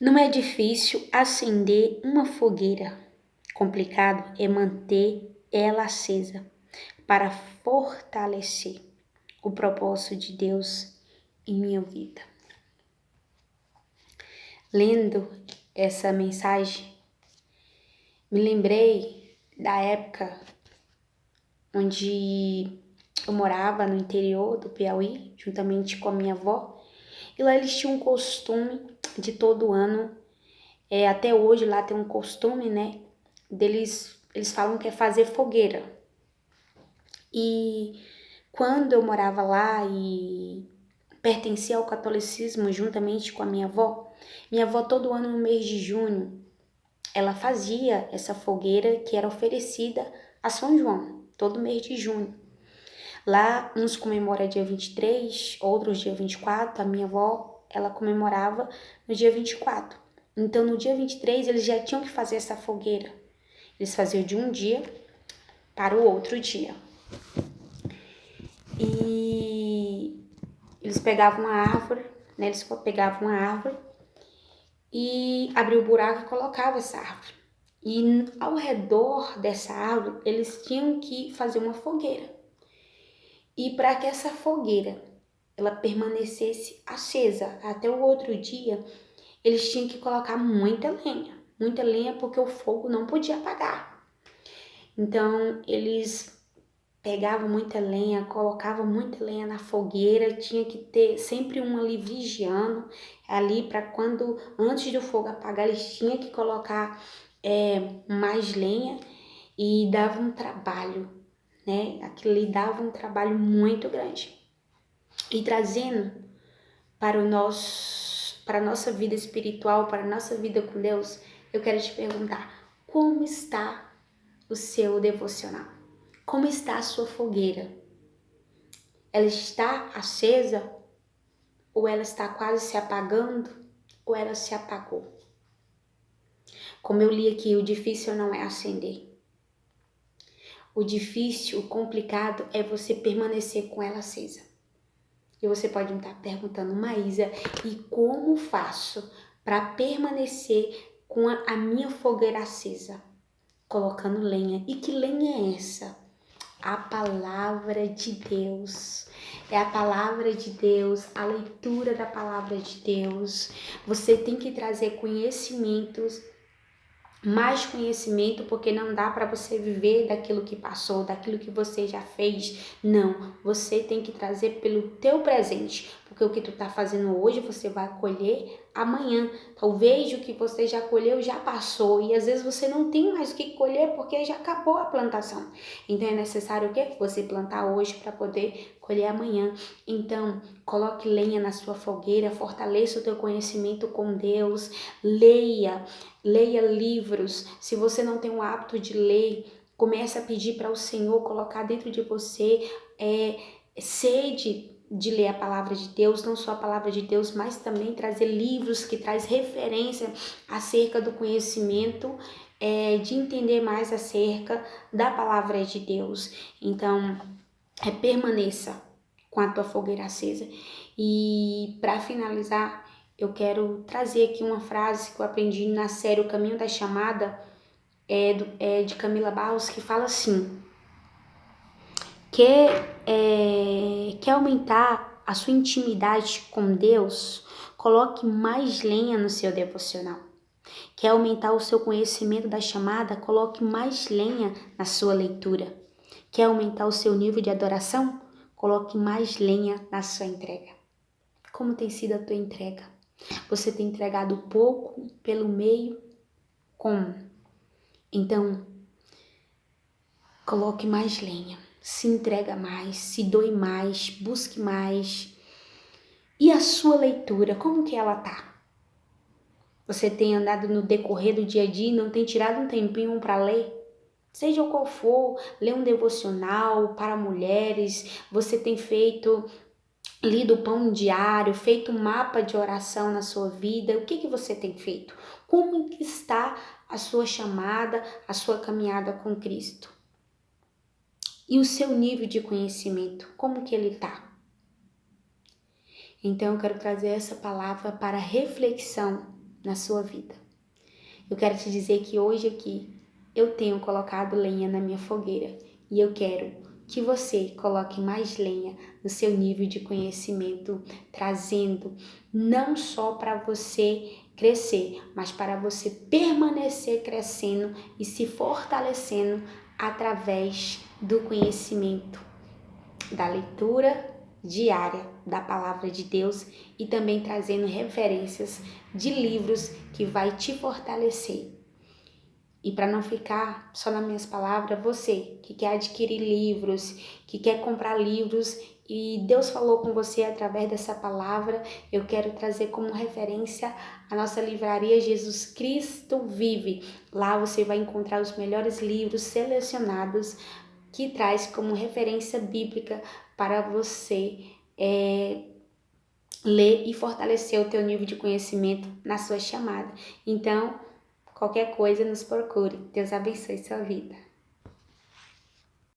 Não é difícil acender uma fogueira. Complicado é manter ela acesa para fortalecer o propósito de Deus em minha vida. Lendo essa mensagem, me lembrei da época onde eu morava no interior do Piauí, juntamente com a minha avó, e lá eles tinham um costume de todo ano, até hoje lá tem um costume, né, eles falam que é fazer fogueira. E quando eu morava lá e pertencia ao catolicismo juntamente com a minha avó todo ano no mês de junho, ela fazia essa fogueira que era oferecida a São João, todo mês de junho. Lá, uns comemoram dia 23, outros dia 24, a minha avó, ela comemorava no dia 24. Então, no dia 23, eles já tinham que fazer essa fogueira. Eles faziam de um dia para o outro dia. E eles pegavam uma árvore, né? Eles pegavam uma árvore e abriam o buraco e colocavam essa árvore. E ao redor dessa árvore, eles tinham que fazer uma fogueira. E para que essa fogueira ela permanecesse acesa até o outro dia, eles tinham que colocar muita lenha porque o fogo não podia apagar. Então, eles pegavam muita lenha, colocavam muita lenha na fogueira, tinha que ter sempre um ali vigiando ali para quando, antes do fogo apagar, eles tinham que colocar mais lenha e dava um trabalho, né? Aquilo ali dava um trabalho muito grande. E trazendo para a nossa vida espiritual, para a nossa vida com Deus, eu quero te perguntar, como está o seu devocional? Como está a sua fogueira? Ela está acesa? Ou ela está quase se apagando? Ou ela se apagou? Como eu li aqui, o difícil não é acender. O difícil, o complicado é você permanecer com ela acesa. E você pode me estar perguntando, Maísa, e como faço para permanecer com a minha fogueira acesa? Colocando lenha. E que lenha é essa? A palavra de Deus. É a palavra de Deus, a leitura da palavra de Deus. Você tem que trazer conhecimentos, mais conhecimento, porque não dá para você viver daquilo que passou, daquilo que você já fez. Não, você tem que trazer pelo teu presente, porque o que tu tá fazendo hoje você vai colher amanhã. Talvez o que você já colheu já passou e às vezes você não tem mais o que colher porque já acabou a plantação. Então é necessário o quê? Você plantar hoje para poder colher amanhã. Então, coloque lenha na sua fogueira, fortaleça o teu conhecimento com Deus, leia livros. Se você não tem o hábito de ler, comece a pedir para o Senhor colocar dentro de você sede de ler a palavra de Deus, não só a palavra de Deus, mas também trazer livros que traz referência acerca do conhecimento, de entender mais acerca da palavra de Deus. Então, permaneça com a tua fogueira acesa. E para finalizar, eu quero trazer aqui uma frase que eu aprendi na série O Caminho da Chamada, de Camila Barros, que fala assim: quer aumentar a sua intimidade com Deus? Coloque mais lenha no seu devocional. Quer aumentar o seu conhecimento da chamada? Coloque mais lenha na sua leitura. Quer aumentar o seu nível de adoração? Coloque mais lenha na sua entrega. Como tem sido a tua entrega? Você tem entregado pouco, pelo meio? Como? Então, coloque mais lenha. Se entrega mais, se doe mais, busque mais. E a sua leitura, como que ela tá? Você tem andado no decorrer do dia a dia e não tem tirado um tempinho para ler? Seja qual for, ler um devocional para mulheres, você tem lido o pão diário, feito um mapa de oração na sua vida, o que você tem feito? Como que está a sua chamada, a sua caminhada com Cristo? E o seu nível de conhecimento, como que ele está? Então eu quero trazer essa palavra para reflexão na sua vida. Eu quero te dizer que hoje aqui eu tenho colocado lenha na minha fogueira e eu quero que você coloque mais lenha no seu nível de conhecimento, trazendo não só para você crescer, mas para você permanecer crescendo e se fortalecendo através do conhecimento, da leitura diária da palavra de Deus e também trazendo referências de livros que vai te fortalecer. E para não ficar só nas minhas palavras, você que quer adquirir livros, que quer comprar livros e Deus falou com você através dessa palavra, eu quero trazer como referência a nossa livraria Jesus Cristo Vive. Lá você vai encontrar os melhores livros selecionados que traz como referência bíblica para você ler e fortalecer o teu nível de conhecimento na sua chamada. Então, qualquer coisa, nos procure. Deus abençoe sua vida.